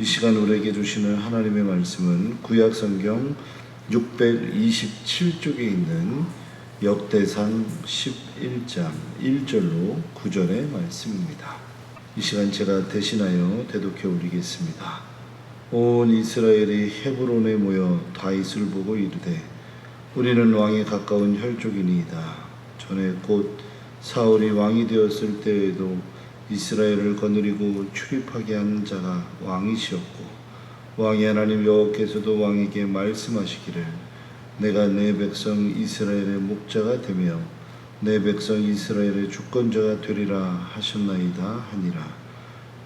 이 시간 우리에게 주시는 하나님의 말씀은 구약성경 627쪽에 있는 역대상 11장 1절로 9절의 말씀입니다. 이 시간 제가 대신하여 대독해 올리겠습니다. 온 이스라엘이 헤브론에 모여 다윗을 보고 이르되 우리는 왕에 가까운 혈족이니이다. 전에 곧 사울이 왕이 되었을 때에도 이스라엘을 거느리고 출입하게 한 자가 왕이시었고 왕의 하나님 여호와께서도 왕에게 말씀하시기를 내가 내 백성 이스라엘의 목자가 되며 내 백성 이스라엘의 주권자가 되리라 하셨나이다 하니라.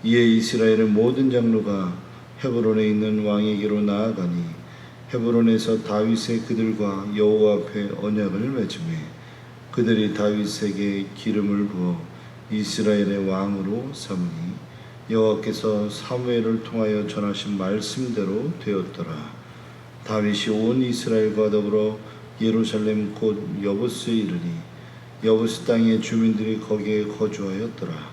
이에 이스라엘의 모든 장로가 헤브론에 있는 왕에게로 나아가니 헤브론에서 다윗의 그들과 여호와 앞에 언약을 맺으매 그들이 다윗에게 기름을 부어 이스라엘의 왕으로 삼으니 여호와께서 사무엘을 통하여 전하신 말씀대로 되었더라. 다윗이 온 이스라엘과 더불어 예루살렘 곧 여부스에 이르니 여부스 땅의 주민들이 거기에 거주하였더라.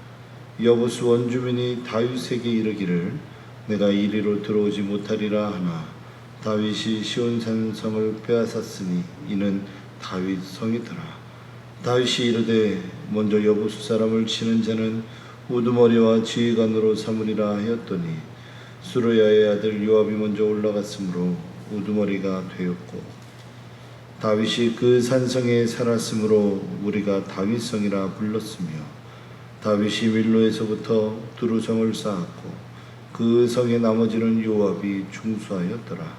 여부스 원주민이 다윗에게 이르기를 내가 이리로 들어오지 못하리라 하나 다윗이 시온산 성을 빼앗았으니 이는 다윗 성이더라. 다윗이 이르되 먼저 여부수 사람을 치는 자는 우두머리와 지휘관으로 삼으리라 하였더니 수르야의 아들 요압이 먼저 올라갔으므로 우두머리가 되었고 다윗이 그 산성에 살았으므로 우리가 다윗성이라 불렀으며 다윗이 밀로에서부터 두루성을 쌓았고 그 성의 나머지는 요압이 중수하였더라.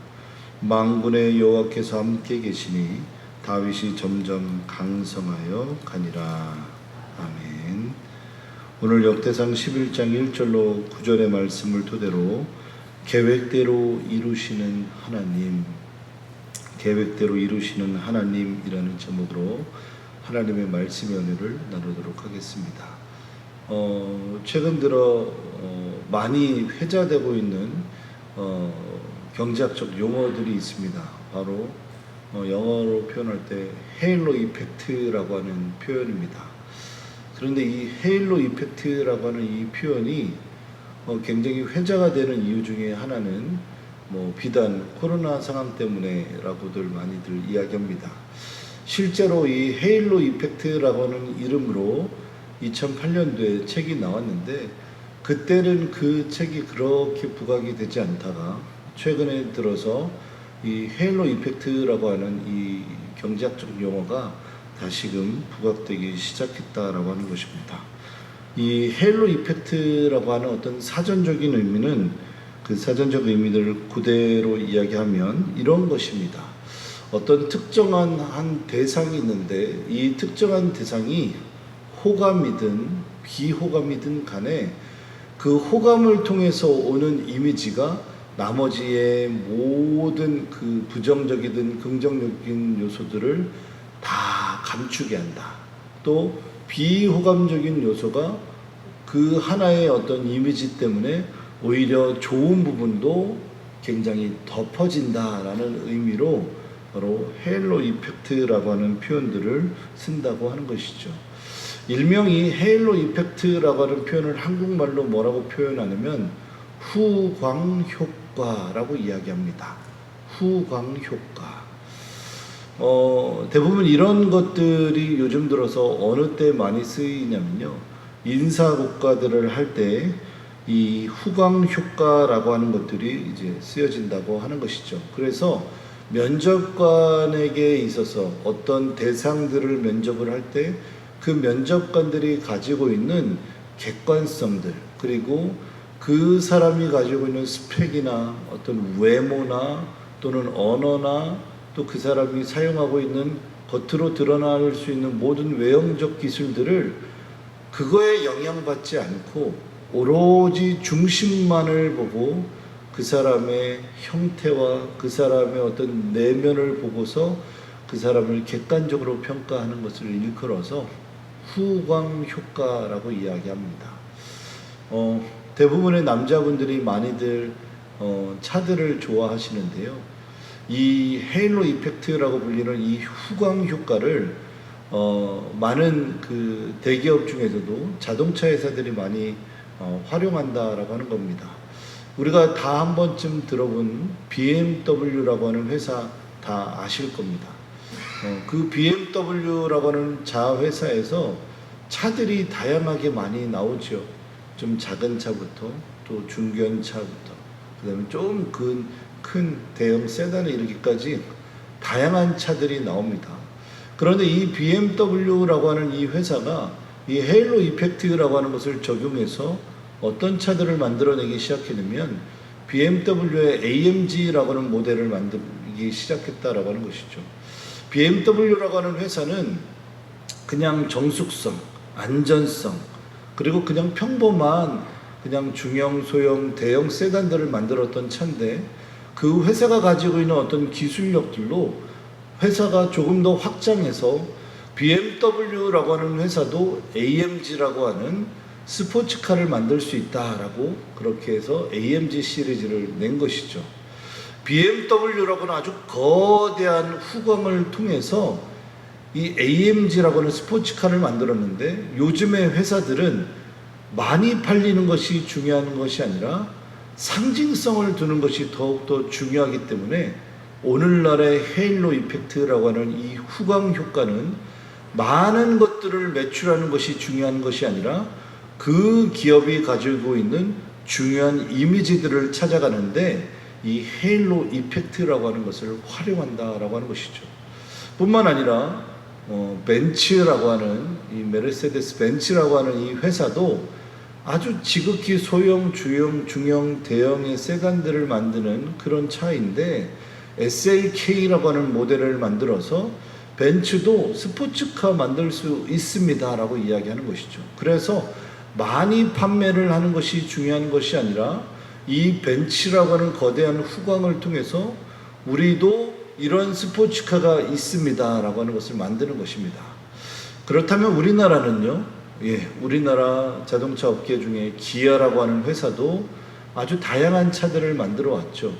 만군의 여호와께서 함께 계시니 다윗이 점점 강성하여 가니라. 아멘. 오늘 역대상 11장 1절로 9절의 말씀을 토대로 계획대로 이루시는 하나님, 계획대로 이루시는 하나님이라는 제목으로 하나님의 말씀의 은혜를 나누도록 하겠습니다. 최근 들어 많이 회자되고 있는 경제학적 용어들이 있습니다. 바로 영어로 표현할 때 헤일로 이펙트라고 하는 표현입니다. 그런데 이 헤일로 이펙트라고 하는 이 표현이 굉장히 회자가 되는 이유 중에 하나는 비단 코로나 상황 때문에라고들 많이들 이야기합니다. 실제로 이 헤일로 이펙트라고 하는 이름으로 2008년도에 책이 나왔는데 그때는 그 책이 그렇게 부각이 되지 않다가 최근에 들어서 이 헤일로 이펙트라고 하는 이 경제학적 용어가 다시금 부각되기 시작했다라고 하는 것입니다. 이 헤일로 이펙트라고 하는 어떤 사전적인 의미는 그 사전적 의미들을 그대로 이야기하면 이런 것입니다. 어떤 특정한 한 대상이 있는데 이 특정한 대상이 호감이든 비호감이든 간에 그 호감을 통해서 오는 이미지가 나머지의 모든 그 부정적이든 긍정적인 요소들을 다 감추게 한다. 또 비호감적인 요소가 그 하나의 어떤 이미지 때문에 오히려 좋은 부분도 굉장히 덮어진다라는 의미로 바로 헤일로 이펙트라고 하는 표현들을 쓴다고 하는 것이죠. 일명이 헤일로 이펙트라고 하는 표현을 한국말로 뭐라고 표현하냐면 후광효과라고 이야기합니다. 후광효과. 대부분 이런 것들이 요즘 들어서 어느 때 많이 쓰이냐면요. 인사고과들을 할 때 이 후광효과라고 하는 것들이 이제 쓰여진다고 하는 것이죠. 그래서 면접관에게 있어서 어떤 대상들을 면접을 할 때 그 면접관들이 가지고 있는 객관성들 그리고 그 사람이 가지고 있는 스펙이나 어떤 외모나 또는 언어나 또 그 사람이 사용하고 있는 겉으로 드러날 수 있는 모든 외형적 기술들을 그거에 영향받지 않고 오로지 중심만을 보고 그 사람의 형태와 그 사람의 어떤 내면을 보고서 그 사람을 객관적으로 평가하는 것을 일컬어서 후광효과라고 이야기합니다. 대부분의 남자분들이 많이들 차들을 좋아하시는데요. 이 헤일로 이펙트라고 불리는 이 후광 효과를 많은 그 대기업 중에서도 자동차 회사들이 많이 활용한다라고 하는 겁니다. 우리가 다 한 번쯤 들어본 BMW라고 하는 회사 다 아실 겁니다. 그 BMW라고 하는 자회사에서 차들이 다양하게 많이 나오죠. 좀 작은 차부터 또 중견 차부터 그다음에 좀 큰 대형 세단에 이르기까지 다양한 차들이 나옵니다. 그런데 이 BMW라고 하는 이 회사가 이 헤일로 이펙트라고 하는 것을 적용해서 어떤 차들을 만들어내기 시작했냐면 BMW의 AMG라고 하는 모델을 만들기 시작했다라고 하는 것이죠. BMW라고 하는 회사는 그냥 정숙성, 안전성, 그리고 그냥 평범한 그냥 중형, 소형, 대형 세단들을 만들었던 차인데 그 회사가 가지고 있는 어떤 기술력들로 회사가 조금 더 확장해서 BMW라고 하는 회사도 AMG라고 하는 스포츠카를 만들 수 있다라고 그렇게 해서 AMG 시리즈를 낸 것이죠. BMW라고는 아주 거대한 후광을 통해서 이 AMG라고 하는 스포츠카를 만들었는데 요즘의 회사들은 많이 팔리는 것이 중요한 것이 아니라 상징성을 두는 것이 더욱더 중요하기 때문에 오늘날의 헤일로 이펙트라고 하는 이 후광 효과는 많은 것들을 매출하는 것이 중요한 것이 아니라 그 기업이 가지고 있는 중요한 이미지들을 찾아가는데 이 헤일로 이펙트라고 하는 것을 활용한다라고 하는 것이죠. 뿐만 아니라 벤츠라고 하는 이 메르세데스 벤츠라고 하는 이 회사도 아주 지극히 소형, 중형, 대형의 세단들을 만드는 그런 차인데 SLK라고 하는 모델을 만들어서 벤츠도 스포츠카 만들 수 있습니다 라고 이야기하는 것이죠. 그래서 많이 판매를 하는 것이 중요한 것이 아니라 이 벤츠라고 하는 거대한 후광을 통해서 우리도 이런 스포츠카가 있습니다 라고 하는 것을 만드는 것입니다. 그렇다면 우리나라는요, 우리나라 자동차 업계 중에 기아라고 하는 회사도 아주 다양한 차들을 만들어 왔죠.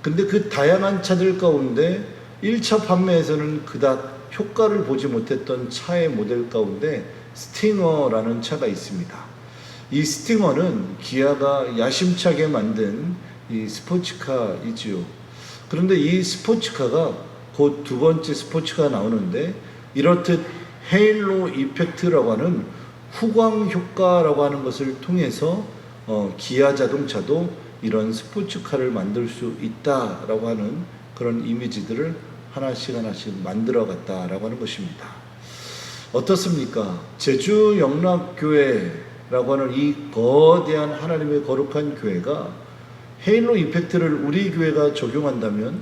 근데 그 다양한 차들 가운데 1차 판매에서는 그닥 효과를 보지 못했던 차의 모델 가운데 스팅어라는 차가 있습니다. 이 스팅어는 기아가 야심차게 만든 이 스포츠카이지요. 그런데 이 스포츠카가 곧 두 번째 스포츠카가 나오는데 이렇듯 헤일로 이펙트라고 하는 후광 효과라고 하는 것을 통해서 기아 자동차도 이런 스포츠카를 만들 수 있다라고 하는 그런 이미지들을 하나씩 만들어 갔다라고 하는 것입니다. 어떻습니까? 제주 영락교회라고 하는 이 거대한 하나님의 거룩한 교회가 헤일로 이펙트를 우리 교회가 적용한다면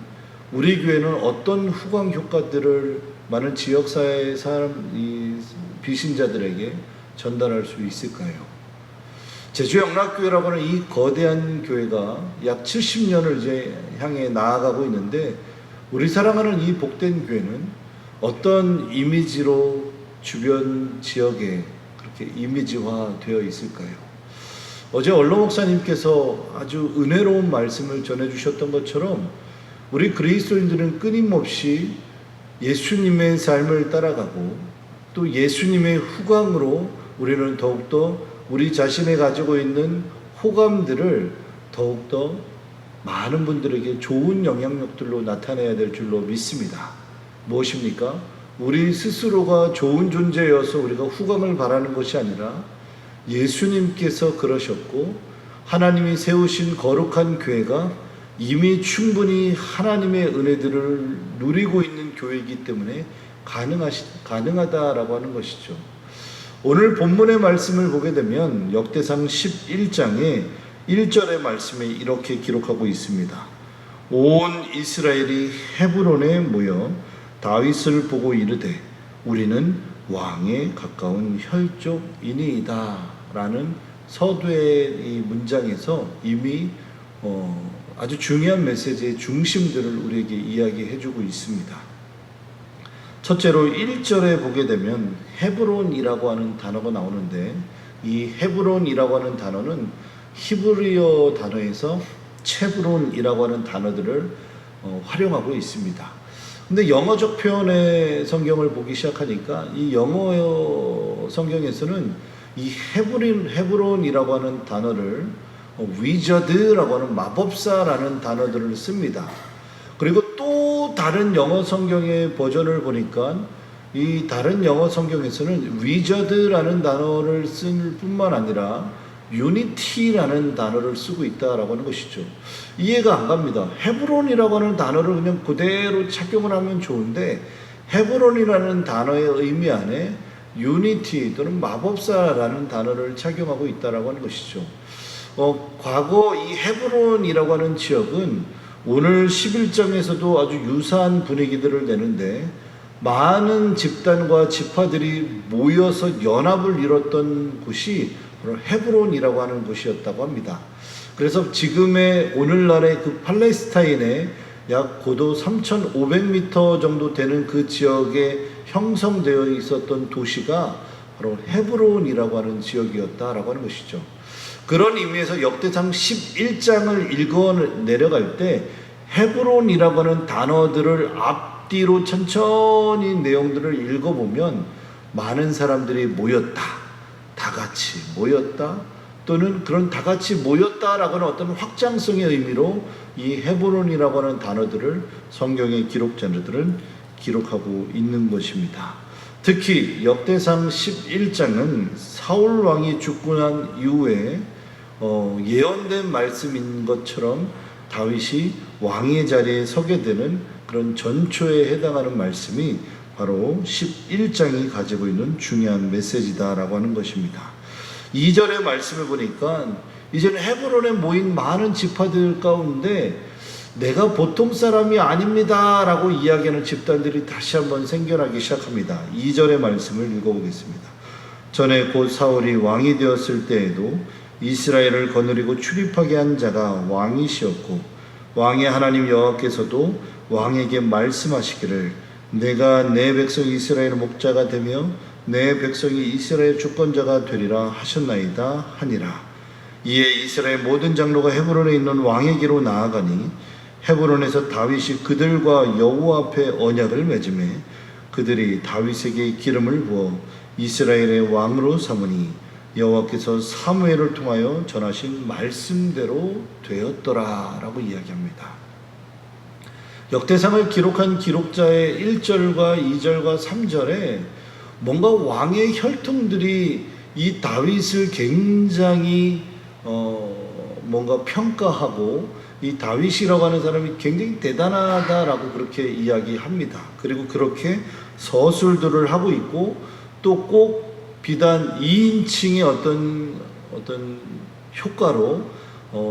우리 교회는 어떤 후광 효과들을 많은 지역사회의 이 비신자들에게 전달할 수 있을까요? 제주 영락교회라고 하는 이 거대한 교회가 약 70년을 이제 향해 나아가고 있는데 우리 사랑하는 이 복된 교회는 어떤 이미지로 주변 지역에 그렇게 이미지화 되어 있을까요? 어제 원로 목사님께서 아주 은혜로운 말씀을 전해주셨던 것처럼 우리 그리스도인들은 끊임없이 예수님의 삶을 따라가고 또 예수님의 후광으로 우리는 더욱더 우리 자신이 가지고 있는 호감들을 더욱더 많은 분들에게 좋은 영향력들로 나타내야 될 줄로 믿습니다. 무엇입니까? 우리 스스로가 좋은 존재여서 우리가 후광을 바라는 것이 아니라 예수님께서 그러셨고 하나님이 세우신 거룩한 교회가 이미 충분히 하나님의 은혜들을 누리고 있는 교회이기 때문에 가능하다라고 하는 것이죠. 오늘 본문의 말씀을 보게 되면 역대상 11장에 1절의 말씀에 이렇게 기록하고 있습니다. 온 이스라엘이 헤브론에 모여 다윗을 보고 이르되 우리는 왕에 가까운 혈족이니이다 라는 서두의 이 문장에서 이미 아주 중요한 메시지의 중심들을 우리에게 이야기해 주고 있습니다. 첫째로 1절에 보게 되면 헤브론이라고 하는 단어가 나오는데 이 헤브론이라고 하는 단어는 히브리어 단어에서 체브론이라고 하는 단어들을 활용하고 있습니다. 근데 영어적 표현의 성경을 보기 시작하니까 이 영어 성경에서는 이 헤브론이라고 하는 단어를 위저드라고 하는 마법사라는 단어들을 씁니다. 그리고 또 다른 영어 성경의 버전을 보니까 이 다른 영어 성경에서는 위저드라는 단어를 쓸 뿐만 아니라 유니티라는 단어를 쓰고 있다라고 하는 것이죠. 이해가 안 갑니다. 헤브론이라고 하는 단어를 그냥 그대로 착용을 하면 좋은데 헤브론이라는 단어의 의미 안에 유니티 또는 마법사라는 단어를 착용하고 있다라고 하는 것이죠. 과거 이 헤브론이라고 하는 지역은 오늘 11장에서도 아주 유사한 분위기들을 내는데 많은 집단과 지파들이 모여서 연합을 이뤘던 곳이 바로 헤브론이라고 하는 곳이었다고 합니다. 그래서 지금의 오늘날의 그 팔레스타인의 약 고도 3,500m 정도 되는 그 지역에 형성되어 있었던 도시가 바로 헤브론이라고 하는 지역이었다라고 하는 것이죠. 그런 의미에서 역대상 11장을 읽어 내려갈 때 헤브론이라고 하는 단어들을 앞뒤로 천천히 내용들을 읽어보면 많은 사람들이 모였다, 다 같이 모였다, 또는 그런 다 같이 모였다라고 하는 어떤 확장성의 의미로 이 헤브론이라고 하는 단어들을 성경의 기록자들은 기록하고 있는 것입니다. 특히 역대상 11장은 사울 왕이 죽고 난 이후에 예언된 말씀인 것처럼 다윗이 왕의 자리에 서게 되는 그런 전초에 해당하는 말씀이 바로 11장이 가지고 있는 중요한 메시지다라고 하는 것입니다. 2절의 말씀을 보니까 이제는 헤브론에 모인 많은 지파들 가운데 내가 보통 사람이 아닙니다 라고 이야기하는 집단들이 다시 한번 생겨나기 시작합니다. 2절의 말씀을 읽어보겠습니다. 전에 곧 사울이 왕이 되었을 때에도 이스라엘을 거느리고 출입하게 한 자가 왕이시었고 왕의 하나님 여호와께서도 왕에게 말씀하시기를 내가 내 백성 이스라엘의 목자가 되며 내 백성이 이스라엘 주권자가 되리라 하셨나이다 하니라. 이에 이스라엘 모든 장로가 헤브론에 있는 왕에게로 나아가니 헤브론에서 다윗이 그들과 여호와 앞에 언약을 맺음에 그들이 다윗에게 기름을 부어 이스라엘의 왕으로 삼으니 여호와께서 사무엘을 통하여 전하신 말씀대로 되었더라 라고 이야기합니다. 역대상을 기록한 기록자의 1절과 2절과 3절에 뭔가 왕의 혈통들이 이 다윗을 굉장히 뭔가 평가하고 이 다윗이라고 하는 사람이 굉장히 대단하다라고 그렇게 이야기합니다. 그리고 그렇게 서술들을 하고 있고 또 꼭 비단 2인칭의 어떤 효과로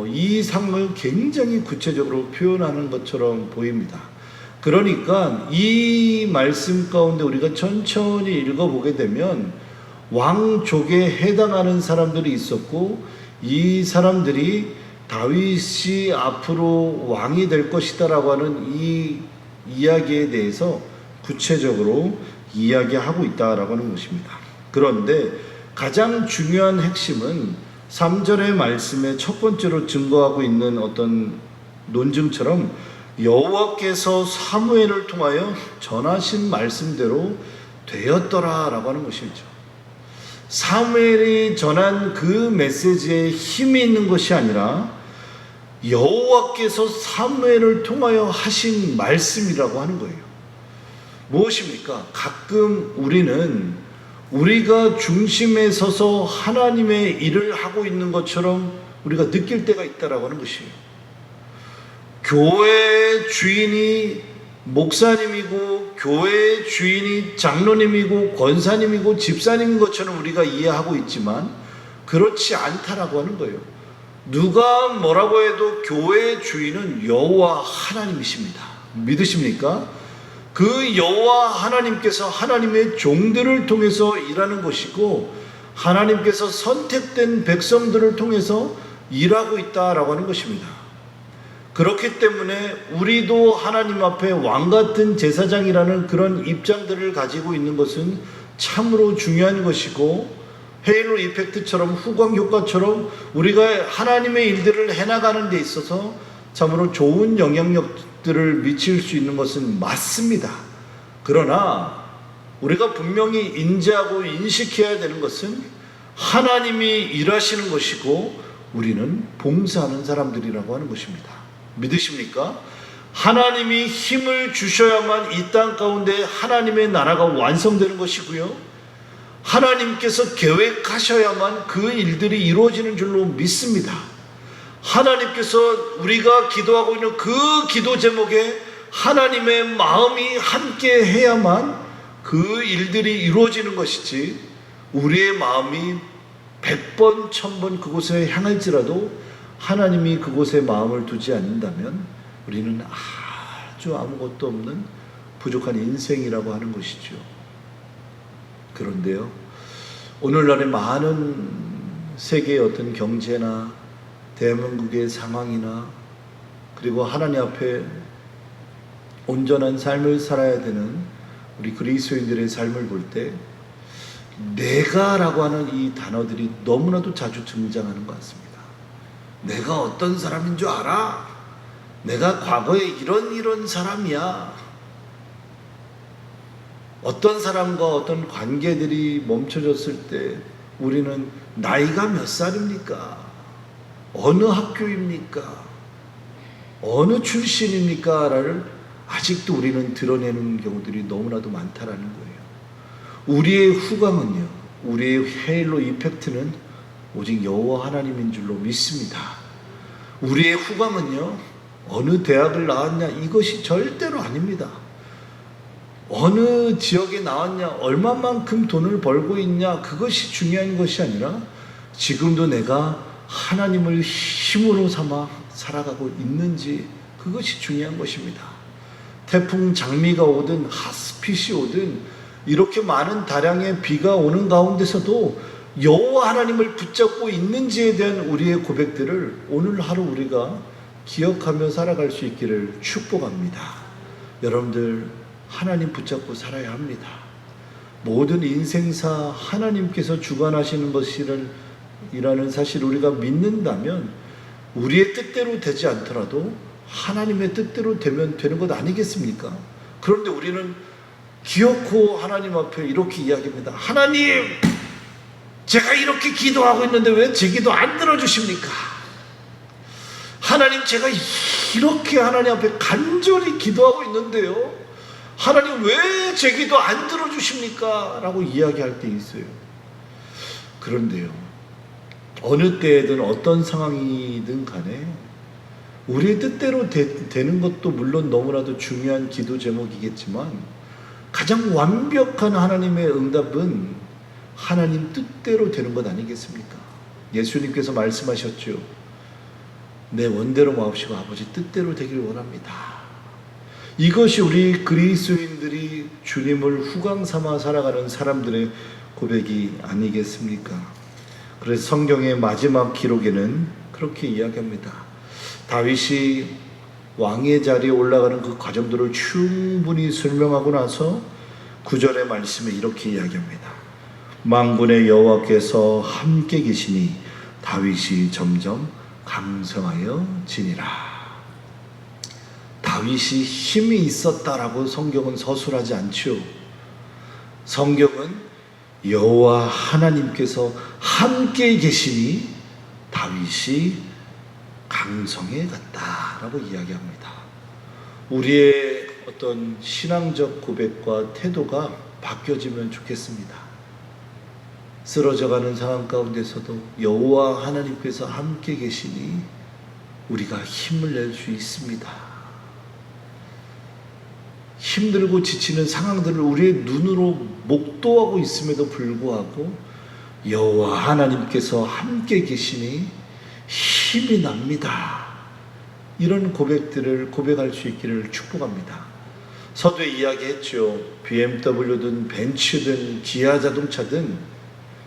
이 상을 굉장히 구체적으로 표현하는 것처럼 보입니다. 그러니까 이 말씀 가운데 우리가 천천히 읽어보게 되면 왕족에 해당하는 사람들이 있었고 이 사람들이 다윗이 앞으로 왕이 될 것이다라고 하는 이 이야기에 대해서 구체적으로 이야기하고 있다라고 하는 것입니다. 그런데 가장 중요한 핵심은 3절의 말씀에 첫 번째로 증거하고 있는 어떤 논증처럼 여호와께서 사무엘을 통하여 전하신 말씀대로 되었더라라고 하는 것이죠. 사무엘이 전한 그 메시지에 힘이 있는 것이 아니라 여호와께서 사무엘을 통하여 하신 말씀이라고 하는 거예요. 무엇입니까? 가끔 우리는 우리가 중심에 서서 하나님의 일을 하고 있는 것처럼 우리가 느낄 때가 있다라고 하는 것이에요. 교회의 주인이 목사님이고 교회의 주인이 장로님이고 권사님이고 집사님인 것처럼 우리가 이해하고 있지만 그렇지 않다라고 하는 거예요. 누가 뭐라고 해도 교회의 주인은 여호와 하나님이십니다. 믿으십니까? 그 여호와 하나님께서 하나님의 종들을 통해서 일하는 것이고 하나님께서 선택된 백성들을 통해서 일하고 있다라고 하는 것입니다. 그렇기 때문에 우리도 하나님 앞에 왕같은 제사장이라는 그런 입장들을 가지고 있는 것은 참으로 중요한 것이고 헤일로 이펙트처럼 후광 효과처럼 우리가 하나님의 일들을 해나가는 데 있어서 참으로 좋은 영향력들을 미칠 수 있는 것은 맞습니다. 그러나 우리가 분명히 인지하고 인식해야 되는 것은 하나님이 일하시는 것이고 우리는 봉사하는 사람들이라고 하는 것입니다. 믿으십니까? 하나님이 힘을 주셔야만 이 땅 가운데 하나님의 나라가 완성되는 것이고요, 하나님께서 계획하셔야만 그 일들이 이루어지는 줄로 믿습니다. 하나님께서 우리가 기도하고 있는 그 기도 제목에 하나님의 마음이 함께 해야만 그 일들이 이루어지는 것이지, 우리의 마음이 100번 1000번 그곳에 향할지라도 하나님이 그곳에 마음을 두지 않는다면 우리는 아주 아무것도 없는 부족한 인생이라고 하는 것이죠. 그런데요, 오늘날의 많은 세계의 어떤 경제나 대한민국의 상황이나 그리고 하나님 앞에 온전한 삶을 살아야 되는 우리 그리스도인들의 삶을 볼 때 내가라고 하는 이 단어들이 너무나도 자주 등장하는 것 같습니다. 내가 어떤 사람인 줄 알아? 내가 과거에 이런 사람이야. 어떤 사람과 어떤 관계들이 멈춰졌을 때 우리는 나이가 몇 살입니까? 어느 학교입니까? 어느 출신입니까? 라를 아직도 우리는 드러내는 경우들이 너무나도 많다라는 거예요. 우리의 후광은요, 우리의 헤일로 이펙트는 오직 여호와 하나님인 줄로 믿습니다. 우리의 후광은요, 어느 대학을 나왔냐 이것이 절대로 아닙니다. 어느 지역에 나왔냐, 얼마만큼 돈을 벌고 있냐, 그것이 중요한 것이 아니라 지금도 내가 하나님을 힘으로 삼아 살아가고 있는지, 그것이 중요한 것입니다. 태풍 장미가 오든 핫스핏이 오든 이렇게 많은 다량의 비가 오는 가운데서도 여호와 하나님을 붙잡고 있는지에 대한 우리의 고백들을 오늘 하루 우리가 기억하며 살아갈 수 있기를 축복합니다. 여러분들, 하나님 붙잡고 살아야 합니다. 모든 인생사 하나님께서 주관하시는 것이라는 사실 우리가 믿는다면 우리의 뜻대로 되지 않더라도 하나님의 뜻대로 되면 되는 것 아니겠습니까? 그런데 우리는 기어코 하나님 앞에 이렇게 이야기합니다. 하나님, 제가 이렇게 기도하고 있는데 왜 제 기도 안 들어주십니까? 하나님, 제가 이렇게 하나님 앞에 간절히 기도하고 있는데요, 하나님 왜 제 기도 안 들어주십니까? 라고 이야기할 때 있어요. 그런데요, 어느 때든 어떤 상황이든 간에 우리의 뜻대로 되는 것도 물론 너무나도 중요한 기도 제목이겠지만 가장 완벽한 하나님의 응답은 하나님 뜻대로 되는 것 아니겠습니까? 예수님께서 말씀하셨죠. 내 원대로 마옵시고 아버지 뜻대로 되기를 원합니다. 이것이 우리 그리스도인들이 주님을 후광 삼아 살아가는 사람들의 고백이 아니겠습니까? 그래서 성경의 마지막 기록에는 그렇게 이야기합니다. 다윗이 왕의 자리에 올라가는 그 과정들을 충분히 설명하고 나서 9절의 말씀에 이렇게 이야기합니다. 만군의 여호와께서 함께 계시니 다윗이 점점 강성하여 지니라. 다윗이 힘이 있었다라고 성경은 서술하지 않죠. 성경은 여호와 하나님께서 함께 계시니 다윗이 강성해 갔다라고 이야기합니다. 우리의 어떤 신앙적 고백과 태도가 바뀌어지면 좋겠습니다. 쓰러져가는 상황 가운데서도 여호와 하나님께서 함께 계시니 우리가 힘을 낼 수 있습니다. 힘들고 지치는 상황들을 우리의 눈으로 목도하고 있음에도 불구하고 여호와 하나님께서 함께 계시니 힘이 납니다. 이런 고백들을 고백할 수 있기를 축복합니다. 서두에 이야기했죠. BMW든 벤츠든 기아 자동차든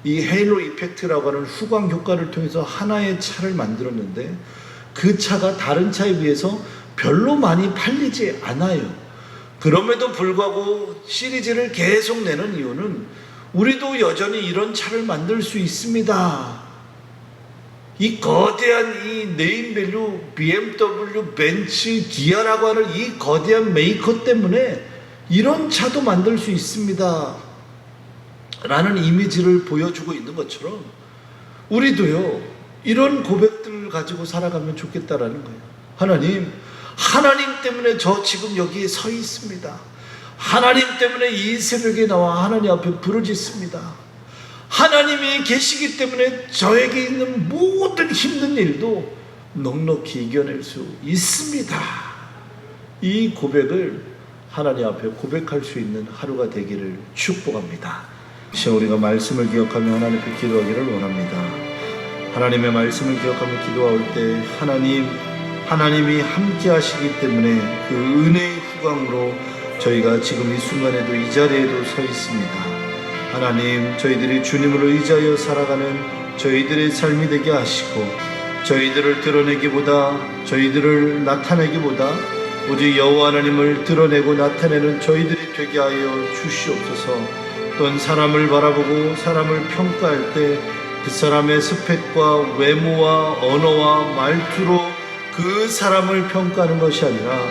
이 헤일로 이펙트라고 하는 후광 효과를 통해서 하나의 차를 만들었는데 그 차가 다른 차에 비해서 별로 많이 팔리지 않아요. 그럼에도 불구하고 시리즈를 계속 내는 이유는 우리도 여전히 이런 차를 만들 수 있습니다. 이 거대한 이 네임밸류 BMW, 벤츠, 기아라고 하는 이 거대한 메이커 때문에 이런 차도 만들 수 있습니다 라는 이미지를 보여주고 있는 것처럼 우리도요, 이런 고백들을 가지고 살아가면 좋겠다라는 거예요. 하나님 때문에 저 지금 여기에 서 있습니다. 하나님 때문에 이 새벽에 나와 하나님 앞에 부르짖습니다. 하나님이 계시기 때문에 저에게 있는 모든 힘든 일도 넉넉히 이겨낼 수 있습니다. 이 고백을 하나님 앞에 고백할 수 있는 하루가 되기를 축복합니다. 우리가 말씀을 기억하며 하나님 앞에 기도하기를 원합니다. 하나님의 말씀을 기억하며 기도할 때 하나님이 함께 하시기 때문에 그 은혜의 후광으로 저희가 지금 이 순간에도 이 자리에도 서 있습니다. 하나님, 저희들이 주님으로 의지하여 살아가는 저희들의 삶이 되게 하시고, 저희들을 드러내기보다, 저희들을 나타내기보다 오직 여호와 하나님을 드러내고 나타내는 저희들이 되게 하여 주시옵소서. 또한 사람을 바라보고 사람을 평가할 때 그 사람의 스펙과 외모와 언어와 말투로 그 사람을 평가하는 것이 아니라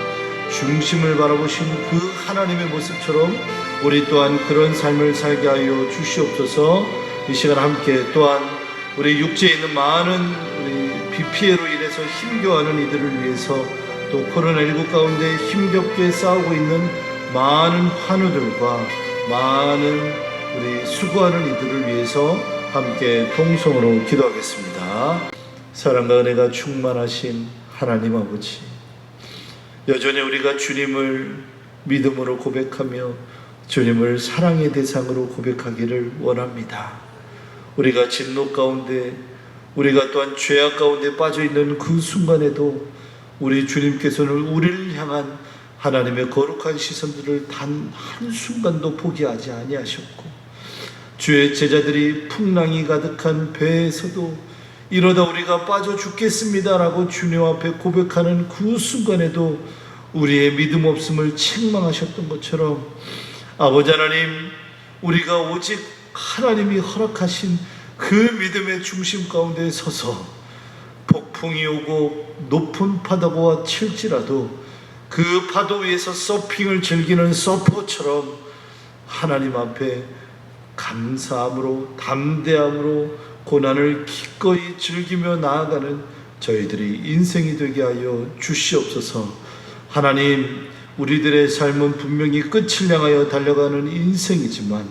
중심을 바라보신 그 하나님의 모습처럼 우리 또한 그런 삶을 살게 하여 주시옵소서. 이 시간 함께 또한 우리 육체에 있는 많은 우리 비 피해로 인해서 힘겨워하는 이들을 위해서, 또 코로나19 가운데 힘겹게 싸우고 있는 많은 환우들과 많은 우리 수고하는 이들을 위해서 함께 통성으로 기도하겠습니다. 사랑과 은혜가 충만하신 하나님 아버지, 여전히 우리가 주님을 믿음으로 고백하며 주님을 사랑의 대상으로 고백하기를 원합니다. 우리가 진노 가운데, 우리가 또한 죄악 가운데 빠져있는 그 순간에도 우리 주님께서는 우리를 향한 하나님의 거룩한 시선들을 단 한순간도 포기하지 아니하셨고, 주의 제자들이 풍랑이 가득한 배에서도 이러다 우리가 빠져 죽겠습니다라고 주님 앞에 고백하는 그 순간에도 우리의 믿음 없음을 책망하셨던 것처럼, 아버지 하나님, 우리가 오직 하나님이 허락하신 그 믿음의 중심 가운데 서서 폭풍이 오고 높은 파도가 칠지라도 그 파도 위에서 서핑을 즐기는 서퍼처럼 하나님 앞에 감사함으로, 담대함으로 고난을 기꺼이 즐기며 나아가는 저희들이 인생이 되게 하여 주시옵소서. 하나님, 우리들의 삶은 분명히 끝을 향하여 달려가는 인생이지만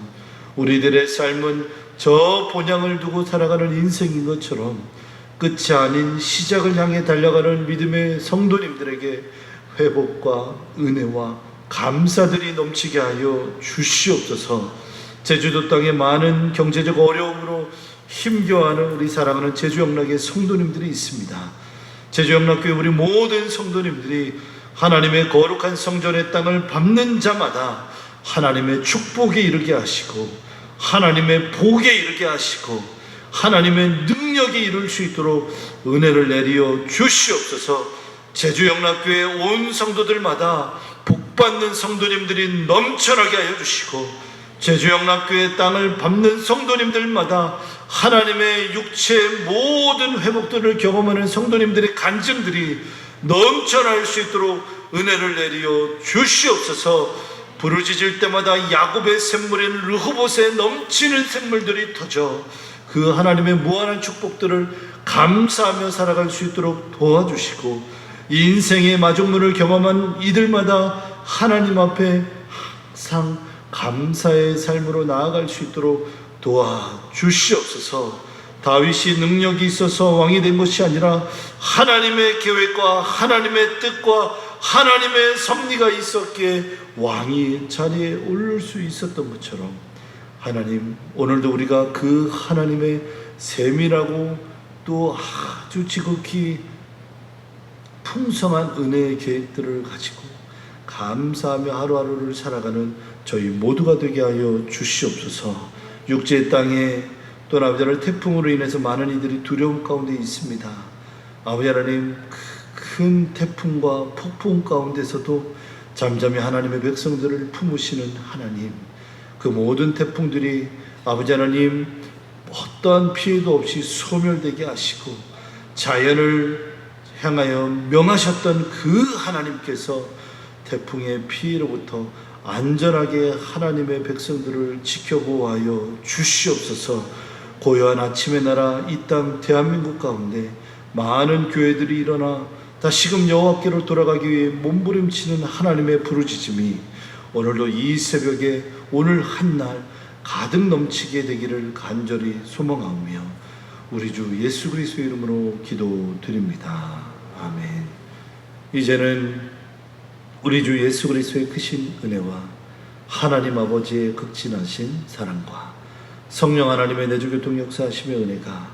우리들의 삶은 저 본향을 두고 살아가는 인생인 것처럼 끝이 아닌 시작을 향해 달려가는 믿음의 성도님들에게 회복과 은혜와 감사들이 넘치게 하여 주시옵소서. 제주도 땅에 많은 경제적 어려움으로 힘겨워하는 우리 사랑하는 제주영락의 성도님들이 있습니다. 제주영락교회 우리 모든 성도님들이 하나님의 거룩한 성전의 땅을 밟는 자마다 하나님의 축복에 이르게 하시고, 하나님의 복에 이르게 하시고, 하나님의 능력에 이룰 수 있도록 은혜를 내리어 주시옵소서. 제주영락교회 온 성도들마다 복받는 성도님들이 넘쳐나게 하여 주시고, 제주영락교회 땅을 밟는 성도님들마다 하나님의 육체의 모든 회복들을 경험하는 성도님들의 간증들이 넘쳐날 수 있도록 은혜를 내리어 주시옵소서. 부르짖을 때마다 야곱의 샘물인 르호봇에 넘치는 샘물들이 터져 그 하나님의 무한한 축복들을 감사하며 살아갈 수 있도록 도와주시고, 인생의 마중물을 경험한 이들마다 하나님 앞에 항상 감사의 삶으로 나아갈 수 있도록 도와주시옵소서. 다윗이 능력이 있어서 왕이 된 것이 아니라 하나님의 계획과 하나님의 뜻과 하나님의 섭리가 있었기에 왕이 자리에 오를 수 있었던 것처럼, 하나님, 오늘도 우리가 그 하나님의 세밀하고 또 아주 지극히 풍성한 은혜의 계획들을 가지고 감사하며 하루하루를 살아가는 저희 모두가 되게 하여 주시옵소서. 육지의 땅에 또 아버지 하나님, 태풍으로 인해서 많은 이들이 두려움 가운데 있습니다. 아버지 하나님, 큰 태풍과 폭풍 가운데서도 잠잠히 하나님의 백성들을 품으시는 하나님, 그 모든 태풍들이 아버지 하나님 어떠한 피해도 없이 소멸되게 하시고 자연을 향하여 명하셨던 그 하나님께서 태풍의 피해로부터 안전하게 하나님의 백성들을 지켜보호하여 주시옵소서. 고요한 아침의 나라 이 땅 대한민국 가운데 많은 교회들이 일어나 다시금 여호와께로 돌아가기 위해 몸부림치는 하나님의 부르짖음이 오늘도 이 새벽에 오늘 한날 가득 넘치게 되기를 간절히 소망하오며 우리 주 예수 그리스도의 이름으로 기도드립니다. 아멘. 이제는 우리 주 예수 그리스도의 크신 은혜와 하나님 아버지의 극진하신 사랑과 성령 하나님의 내주교통 역사하심의 은혜가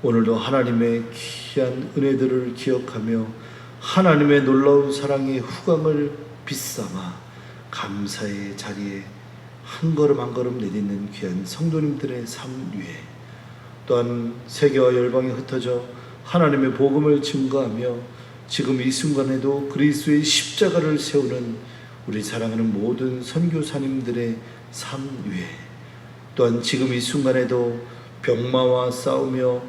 오늘도 하나님의 귀한 은혜들을 기억하며 하나님의 놀라운 사랑의 후광을 빗삼아 감사의 자리에 한 걸음 한 걸음 내딛는 귀한 성도님들의 삶 위에 또한 세계와 열방에 흩어져 하나님의 복음을 증거하며 지금 이 순간에도 그리스도의 십자가를 세우는 우리 사랑하는 모든 선교사님들의 삶 위에 또한 지금 이 순간에도 병마와 싸우며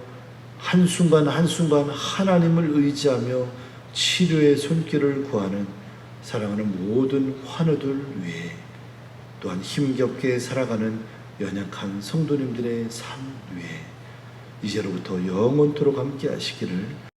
한순간 한순간 하나님을 의지하며 치료의 손길을 구하는 사랑하는 모든 환우들 위에 또한 힘겹게 살아가는 연약한 성도님들의 삶 위에 이제로부터 영원토록 함께 하시기를